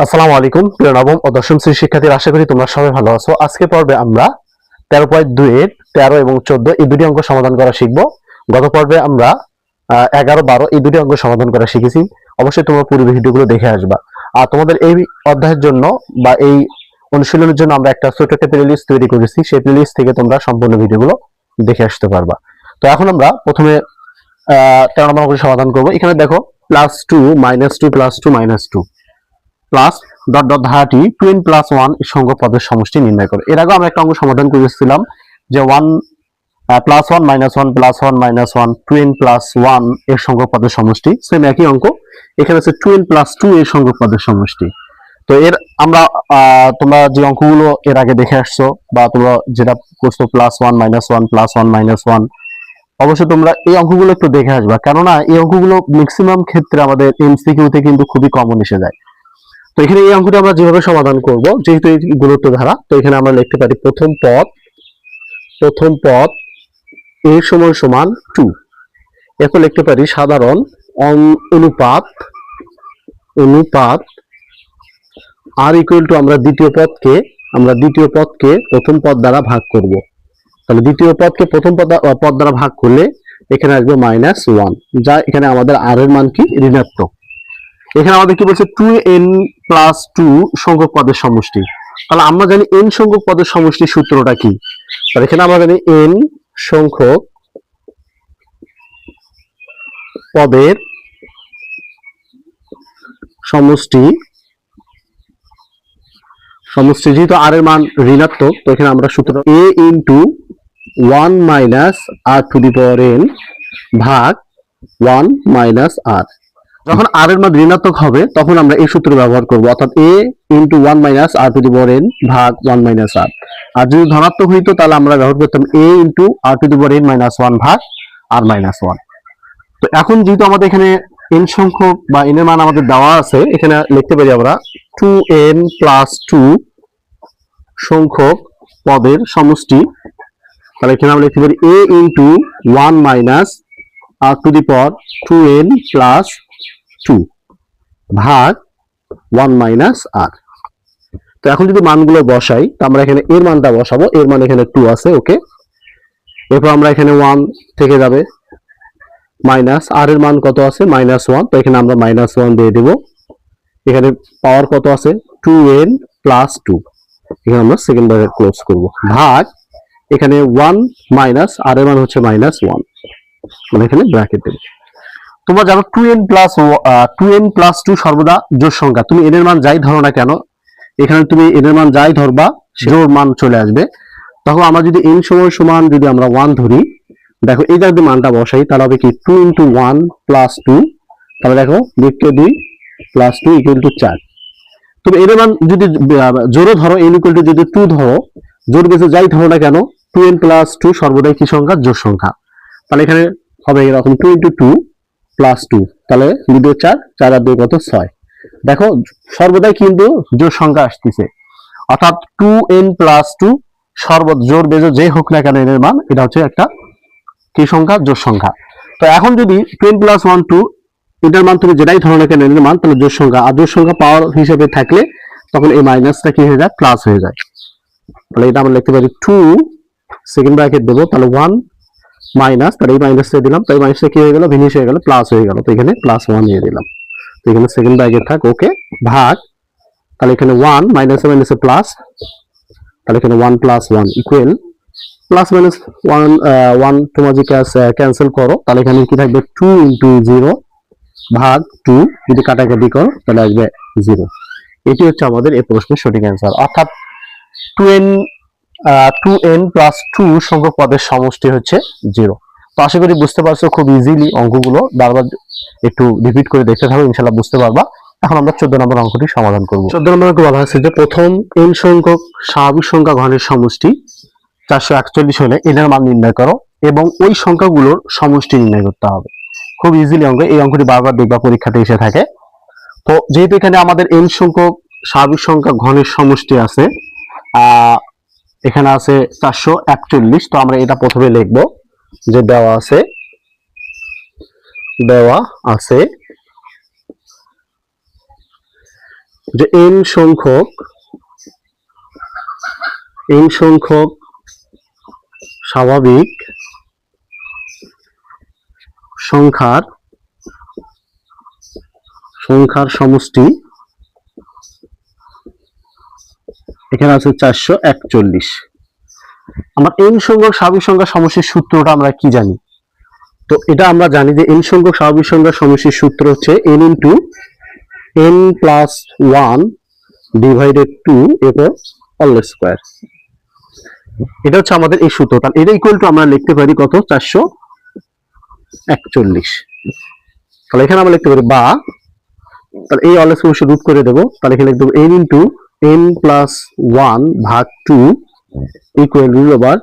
আসসালামু আলাইকুম প্রিয় নবম ও দশম শ্রেণীর শিক্ষার্থীরা, আশা করি তোমরা সবাই ভালো আছো। আজকে পর্বে আমরা 13.2 এর 13 এবং 14 এই দুটি অঙ্ক সমাধান করা শিখব। গত পর্বে আমরা 11, 12 এই দুটি অঙ্ক সমাধান করা শিখেছি। অবশ্যই তোমরা পুরো ভিডিওগুলো দেখে আসবা। আর তোমাদের এই অধ্যায়ের জন্য বা এই অনুশীলনের জন্য আমরা একটা ছোট একটা প্লেলিস্ট তৈরি করেছি। সেই প্লেলিস্ট থেকে তোমরা সম্পূর্ণ ভিডিওগুলো দেখে আসতে পারবা। তো এখন আমরা প্রথমে 13 নম্বর অঙ্ক সমাধান করব। এখানে দেখো +2 -2 +2 -2 প্লাস ডট ডট ধারাটি 2n + 1 এর সংখ্যক পদের সমষ্টি নির্ণয় করো। এর আগে আমরা একটা অঙ্ক সমাধান করেছিলাম যে 1 +1 - 1 +1 - 1 2n + 1 এর সংখ্যক পদের সমষ্টি। সেম একই অঙ্ক এখানে আছে 2n + 2 এর সংখ্যক পদের সমষ্টি। তো এর আমরা তোমরা যে অঙ্কগুলো এর আগে দেখে আসছো বা তোমরা যেটা করছো +1 - 1 +1 - 1, অবশ্যই তোমরা এই অঙ্কগুলো একটু দেখে আসবা, কেননা এই অঙ্কগুলো ম্যাক্সিমাম ক্ষেত্রে আমাদের এমসিকিউতে কিন্তু খুবই কমন এসে যায়। তো এখানে এই অঙ্কটি আমরা যেভাবে সমাধান করব, যেহেতু এই গুরুত্ব ধারা, তো এখানে আমরা লিখতে পারি প্রথম পদ a = 2। এরপর লিখতে পারি সাধারণ অনুপাত r = আমরা দ্বিতীয় পদকে প্রথম পদ দ্বারা ভাগ করব। তাহলে দ্বিতীয় পদকে প্রথম পদ দ্বারা ভাগ করলে এখানে আসবে -1, যা এখানে আমাদের r এর মান কি ঋণাত্মক। এখানে আমাদের কি বলছে 2n + 2 সংখ্যক পদের সমষ্টি। তাহলে আমরা জানি n সংখ্যক পদের সমষ্টির সূত্রটা কি। তাহলে এখানে আমরা জানি n সংখ্যক পদের সমষ্টি যেহেতু r এর মান ঋণাত্মক, তো এখানে আমরা সূত্র a × 1 - r⁴n ভাগ 1 - r। যখন r এর মান ঋণাত্মক হবে তখন আমরা এই সূত্র ব্যবহার করব, অর্থাৎ a × 1 - r⁴n ভাগ 1 - r। আর যদি ধনাত্মক হইতো তাহলে আমরা ব্যবহার করতাম a × r⁴n - 1 ভাগ r - 1। তো এখন যেহেতু আমাদের এখানে n সংখ্যক বা n এর মান আমাদের দেওয়া আছে, এখানে লিখতে পারি আমরা 2n + 2 সংখ্যক পদের সমষ্টি। তাহলে এখানে আমরা লিখতে পারি a × 1 - r⁴2n + 2 ভাগ 1 - r। তো এখন যদি মানগুলো বসাই, তো আমরা এখানে এর মানটা বসাবো, এর মান এখানে 2 আছে, ওকে। এরপর আমরা এখানে 1 থেকে যাবে, মাইনাস r এর মান কত আছে -1, তো এখানে আমরা -1 দিয়ে দেব। এখানে পাওয়ার কত আছে 2n + 2, এখানে আমরা সেকেন্ড ব্র্যাকেট ক্লোজ করব, ভাগ এখানে 1 মাইনাস r এর মান হচ্ছে -1, মানে এখানে ব্র্যাকেট দেব। তোমরা জানো 2n + 2 সর্বদা জোড় সংখ্যা। তুমি n এর মান যাই ধরো না কেন, এখানে তুমি n এর মান যাই ধরবা জোড় মান চলে আসবে। তখন আমরা যদি n সমান যদি আমরা 1 ধরি, দেখো এই যদি মানটা বসাই তাহলে হবে কি 2 × 1 + 2, তাহলে দেখো 2 × 2 + 2 = 4। তুমি এর মান যদি জোড়ও ধরো, n = যদি 2 ধরো, জোড় বেঁচে যাই ধরো না কেন, 2n + 2 সর্বদাই কি সংখ্যা, জোড় সংখ্যা। তাহলে এখানে হবে এরকম 2 × 2 + 2, তাহলে 2 × 4, 4 আর 2 কত 6। দেখো সর্বদাই কিন্তু জোড় সংখ্যা আসতেছে, অর্থাৎ 2n + 2 জোড় বেজে যে হোক না কেন এর মান, এটা হচ্ছে একটা কি সংখ্যা, জোড় সংখ্যা। তো এখন যদি 2n + 1 2 এটার মান তুমি যেটাই ধরো না কেন এর মান, তাহলে জোড় সংখ্যা। আর জোড় সংখ্যা পাওয়ার হিসেবে থাকলে তখন এই মাইনাসটা কি হয়ে যায়, প্লাস হয়ে যায়। তাহলে এটা আমরা লিখতে পারি 2 সেকেন্ড ব্র্যাকেট দেবো, তাহলে 1 মাইনাস, তাহলে এই মাইনাসটা দিলাম, তাই মাইনাসটা কি হয়ে গেল, ভিনিশ হয়ে গেল, প্লাস হয়ে গেল। তো এখানে +1 দিয়ে দিলাম, তো এখানে সেকেন্ড ব্র্যাকেট থাক, ওকে, ভাগ, তাহলে এখানে 1 মাইনাসে মাইনাসে প্লাস, তাহলে এখানে 1 + 1 ইকুয়াল +-1 তোমরা যদি ক্যান্সেল করো তাহলে এখানে কি থাকবে 2 × 0 ভাগ 2, যদি কাটাকাটি করো তাহলে আসবে 0। এটি হচ্ছে আমাদের এই প্রশ্নের সঠিক অ্যান্সার, অর্থাৎ 2n + 2 সংখ্যক পদের সমষ্টি হচ্ছে 0। তো আশা করি বুঝতে পারছো, খুব ইজিলি অঙ্কগুলো বারবার একটু রিপিট করে দেখতে থাকো, ইনশাআল্লাহ বুঝতে পারবা। এখন আমরা 14 নম্বর অঙ্কটি সমাধান করব। 14 নম্বর অঙ্ক বলা হচ্ছে যে প্রথম n সংখ্যক স্বাভাবিক সংখ্যা ঘনের সমষ্টি 441 হলে n এর মান নির্ণয় করো এবং ওই সংখ্যাগুলোর সমষ্টি নির্ণয় করতে হবে। খুব ইজিলি অঙ্ক, এই অঙ্কটি বারবার দেখবা পরীক্ষাতে এসে থাকে। তো যেহেতু এখানে আমাদের n সংখ্যক স্বাভাবিক সংখ্যা ঘনের সমষ্টি আছে, এখানে আছে 441, তো আমরা এটা প্রথমে লিখব যে দেওয়া আছে যে n সংখ্যক স্বাভাবিক সংখ্যার সমষ্টি এখানে আছে 441। আমরা n সংখ্যক স্বাভাবিক সংখ্যার সমষ্টির সূত্রটা আমরা কি জানি? তো এটা আমরা জানি যে n সংখ্যক স্বাভাবিক সংখ্যার সমষ্টির সূত্র হচ্ছে n into n plus 1 divided 2 এর হোল স্কয়ার। এটা হচ্ছে আমাদের এই সূত্র। তাহলে এটা ইকুয়াল টু আমরা লিখতে পারি কত? 441। তাহলে এখানে আমরা লিখতে পারি বা, তাহলে এই হোল স্কয়ার রুট করে দেব। তাহলে এখানে লিখতে n ইনটু n প্লাস 1 ভাগ 2 ইকুয়াল রুট ওভার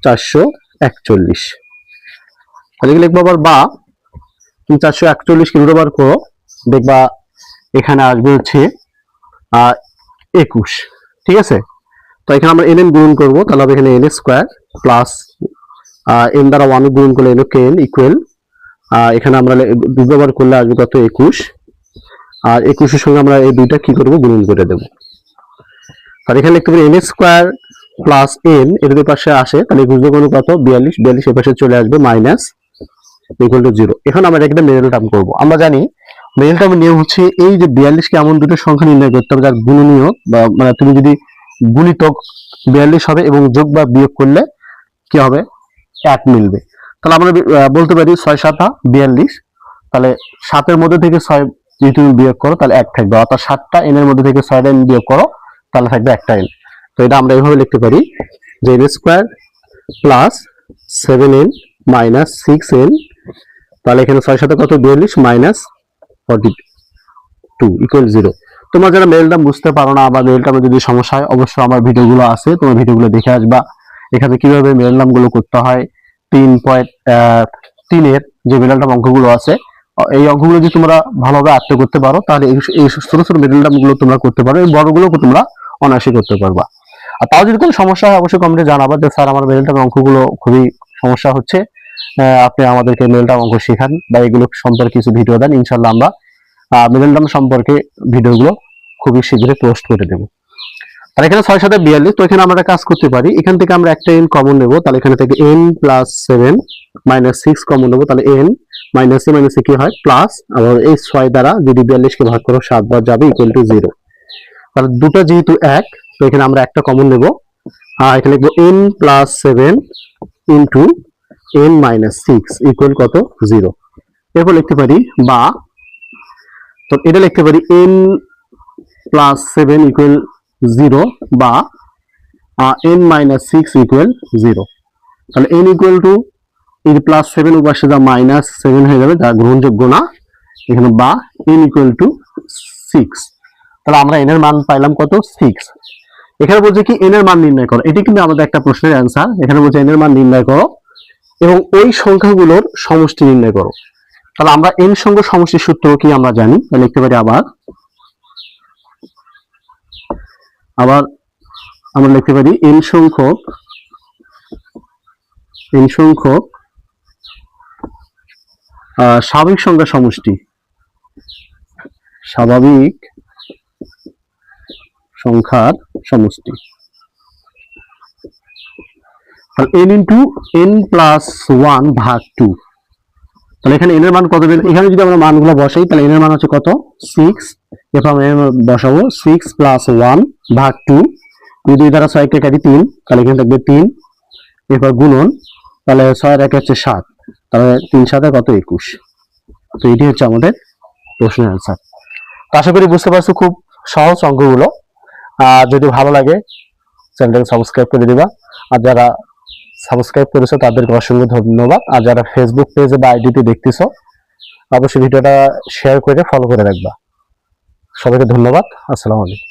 441। তাহলে লিখবো আবার বা, তুমি 441 কে রুট ওভার করো, দেখবা এখানে আসবে হচ্ছে 21। ঠিক আছে? তো এখানে আমরা n গুণন করব, তাহলে হবে এখানে n স্কয়ার প্লাস n দ্বারা 1 গুণন করলে n kn ইকুয়াল এখানে আমরা রুট ওভার করলে আসবে কত? 21। আর 21 এর সঙ্গে আমরা এই দুইটা কি করব? গুণন করে দেব। তাহলে এখানে লিখতে পারি n স্কয়ার প্লাস n এর দুই পাশে আসে, তাহলে 21 গুণ কত? 42। 42 এর পাশে চলে আসবে মাইনাস ইকুয়াল টু 0। এখন আমরা একটা মিডল টার্ম করব। আমরা জানি মিডল টার্মের নিয়ম হচ্ছে এই যে 42 কে এমন দুটো সংখ্যা নির্ণয় করতে হবে যার গুণনীয় বা মানে তুমি যদি গুণিতক 42 হবে এবং যোগ বা বিয়োগ করলে কি হবে? 1 মিলবে। তাহলে আমরা বলতে পারি 6 7 42। তাহলে 7 এর মধ্যে থেকে 6 যদি তুমি বিয়োগ করো তাহলে 1 থাকবে, অর্থাৎ 7টা n এর মধ্যে থেকে 6টা n বিয়োগ করো তাহলে থাকবে একটা n। তো এটা আমরা এইভাবে লিখতে পারি যে n square plus 7n minus 6n, তাহলে এখানে 6 সাথে কত? 42 মাইনাস 42 ইকুয়াল 0। তোমরা যারা মেল টার্ম বুঝতে পারো না বা মেল টার্মে যদি সমস্যা হয় অবশ্যই আমার ভিডিওগুলো আছে, তোমার ভিডিওগুলো দেখে আসবা। এখানে কিভাবে মেল টার্ম গুলো করতে হয়, 3.3 এর যে মেল টার্ম অঙ্কগুলো আছে, এই অঙ্কগুলো যদি তোমরা ভালোভাবে আয়ত্ত করতে পারো তাহলে এই ছোট ছোট মেল টার্ম গুলো তোমরা করতে পারো, এই বড়গুলো তোমরা অনায়াসে করতে পারবা। আর তাও যদি কোনো সমস্যা হয় অবশ্যই কমেন্টে জানাবা যে স্যার আমার মেল টার্ম অঙ্কগুলো খুবই সমস্যা হচ্ছে, আপনি আমাদেরকে মেল টার্ম অঙ্ক শেখান বা এগুলো সম্পর্কে কিছু ভিডিও দেন। ইনশাআল্লাহ আমরা মেল টার্ম সম্পর্কে ভিডিওগুলো খুবই শীঘ্রই পোস্ট করে দেব। আর এখানে 6 7 42, তো এখানে আমরা কাজ করতে পারি, এখান থেকে আমরা একটা n কমন নেব, তাহলে এখানে থেকে n প্লাস 7 মাইনাস 6 কমন নেব, তাহলে n মাইনাস এ মাইনাসে কি হয়? প্লাস, আবার এই 6 দ্বারা যদি 42 কে ভাগ করো 7 বার যাবে ইকুয়াল টু 0। তাহলে দুটো যেহেতু এক, তো এখানে আমরা একটা কমন নেব, আর এখানে লিখবো n plus 7 into n minus 6 equal কত? 0। এরপর লিখতে পারি বা, তো এটা লিখতে পারি n প্লাস 7 ইকুয়াল 0 বা n মাইনাস 6 ইকুয়াল 0। তাহলে n ইকুয়াল টু এই যে প্লাস 7 উপাশে যা মাইনাস 7 হয়ে যাবে, যা গ্রহণযোগ্য না, এখানে বা n ইকুয়াল টু 6। তাহলে আমরা n এর মান পাইলাম কত? 6। এখানে বলছে কি n এর মান নির্ণয় করো, এটি কিন্তু আমাদের একটা প্রশ্নের অ্যান্সার। এখানে বলছে n এর মান নির্ণয় করো এবং ওই সংখ্যাগুলোর সমষ্টি নির্ণয় করো। তাহলে আমরা n সংখ্যক সমষ্টির সূত্র কি আমরা জানি, তাহলে লিখতে পারি আবার আমরা লিখতে পারি n সংখ্যক স্বাভাবিক সংখ্যার সমষ্টি, স্বাভাবিক সংখ্যার সমষ্টি। তাহলে n ইনটু n প্লাস 1 ভাগ 2। তাহলে এখানে n এর মান কত বের, এখানে যদি আমরা মানগুলো বসাই তাহলে n এর মান হচ্ছে কত? 6। এরপর আমরা বসাবো 6 প্লাস 1 ভাগ 2, 2 দ্বারা 6 কে কাটি 3, তাহলে এখানে থাকবে 3। এরপর গুণন, তাহলে 6 এর 1 হচ্ছে 7, তাহলে 3 7 কত? 21। তো এটি হচ্ছে আমাদের প্রশ্নের অ্যান্সার। তো আশা করি বুঝতে পারছো, খুব সহজ অঙ্কগুলো। যদি ভালো লাগে চ্যানেলটাকে সাবস্ক্রাইব করে দিবা, আর যারা সাবস্ক্রাইব করেছো তাদেরকে অসংখ্য ধন্যবাদ। আর যারা ফেসবুক পেজে বা আইডিতে দেখতেছো অবশ্যই ভিডিওটা শেয়ার করে ফলো করে রাখবা। সবাইকে ধন্যবাদ। আসসালামু আলাইকুম।